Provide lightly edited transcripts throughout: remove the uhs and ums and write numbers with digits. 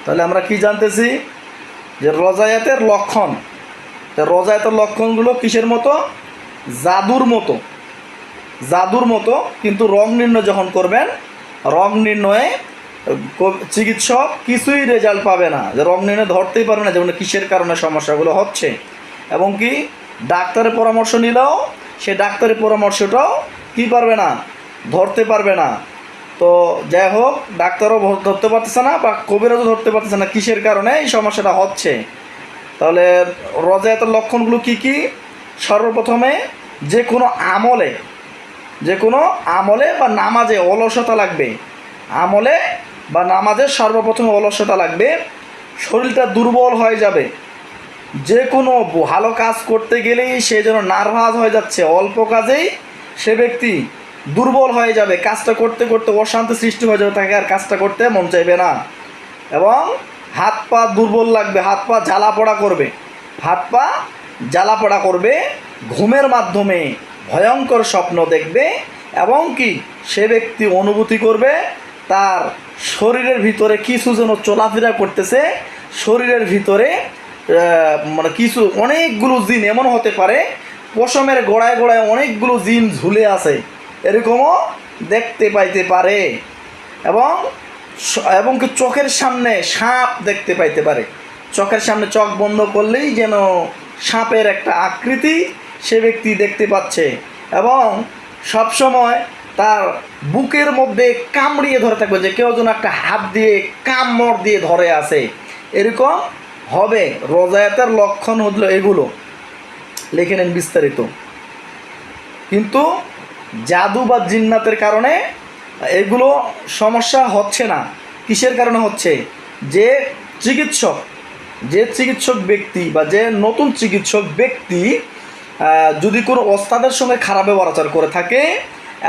তাহলে আমরা কি জানতেছি যে রজায়াতের লক্ষণ, রজায়াতের লক্ষণগুলো কিসের মতো? জাদুর মতো, জাদুর মতো। কিন্তু রোগ নির্ণয় যখন করবেন, রোগ নির্ণয়ে চিকিৎসক কিছুই রেজাল্ট পাবে না, যে রোগ নির্ণয় ধরতেই পারবে না যেমন কিসের কারণে সমস্যাগুলো হচ্ছে, এবং কি ডাক্তারের পরামর্শ নিলেও সে ডাক্তারের পরামর্শটাও কি পারবে না, ধরতে পারবে না। তো যাই হোক, ডাক্তারও ধরতে পারতেছে না বা কবিরাজও ধরতে পারতেছে না কিসের কারণে এই সমস্যাটা হচ্ছে। তাহলে রজায়াতের লক্ষণগুলো কি কি? সর্বপ্রথমে যে কোনো আমলে বা নামাজে অলসতা লাগবে, আমলে বা নামাজে সর্বপ্রথমে অলসতা লাগবে, শরীরটা দুর্বল হয়ে যাবে, যে কোনো ভালো কাজ করতে গেলেই সে যেন নার্ভাস হয়ে যাচ্ছে, অল্প কাজেই সে ব্যক্তি দুর্বল হয়ে যাবে, কাজটা করতে করতে অশান্তি সৃষ্টি হয়ে যাবে, তাকে আর কাজটা করতে মন চাইবে না, এবং হাত পা দুর্বল লাগবে, হাত পা জ্বালা পোড়া করবে, ঘুমের মাধ্যমে ভয়ঙ্কর স্বপ্ন দেখবে, এবং কি সে ব্যক্তি অনুভূতি করবে তার শরীরের ভিতরে কিছু যেন চলাফেরা করতেছে, শরীরের ভিতরে মানে কিছু অনেকগুলো জিন, এমন হতে পারে পশমের গোড়ায় গোড়ায় অনেকগুলো জিন ঝুলে আছে, এরকমও দেখতে পাইতে পারে, এবং কি চোখের সামনে সাপ দেখতে পাইতে পারে, চোখের সামনে চোখ বন্ধ করলেই যেন সাপের একটা আকৃতি সে ব্যক্তি দেখতে পাচ্ছে, এবং সবসময় তার বুকের মধ্যে কামড়িয়ে ধরে থাকবে, যে কেউ যেন একটা হাত দিয়ে কামড় দিয়ে ধরে আছে, এরকম হবে। রজায়াতের লক্ষণ হলো এগুলো, লিখে নেন বিস্তারিত। কিন্তু জাদু বা জিন্নাতের কারণে এগুলো সমস্যা হচ্ছে না। কিসের কারণে হচ্ছে? যে চিকিৎসক ব্যক্তি বা যে নতুন চিকিৎসক ব্যক্তি যদি কোনো ওস্তাদের সঙ্গে খারাপ ব্যবহার করে থাকে,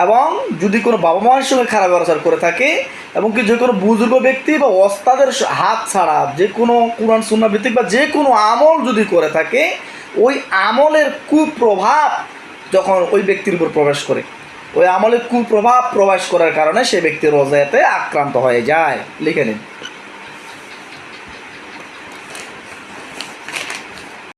এবং যদি কোনো বাবা মায়ের সঙ্গে খারাপ ব্যবহার করে থাকে, এবং কি যে কোনো বুজুর্গ ব্যক্তি বা ওস্তাদের হাত ছাড়া যে কোনো কুরআন সুন্নাহ ভিত্তিক বা যে কোনো আমল যদি করে থাকে, ওই আমলের কুপ্রভাব যখন ওই ব্যক্তির উপর প্রবেশ করে, ওই আমলের কুপ্রভাব প্রবেশ করার কারণে সে ব্যক্তির রজায়াতে আক্রান্ত হয়ে যায়। লিখে নিন।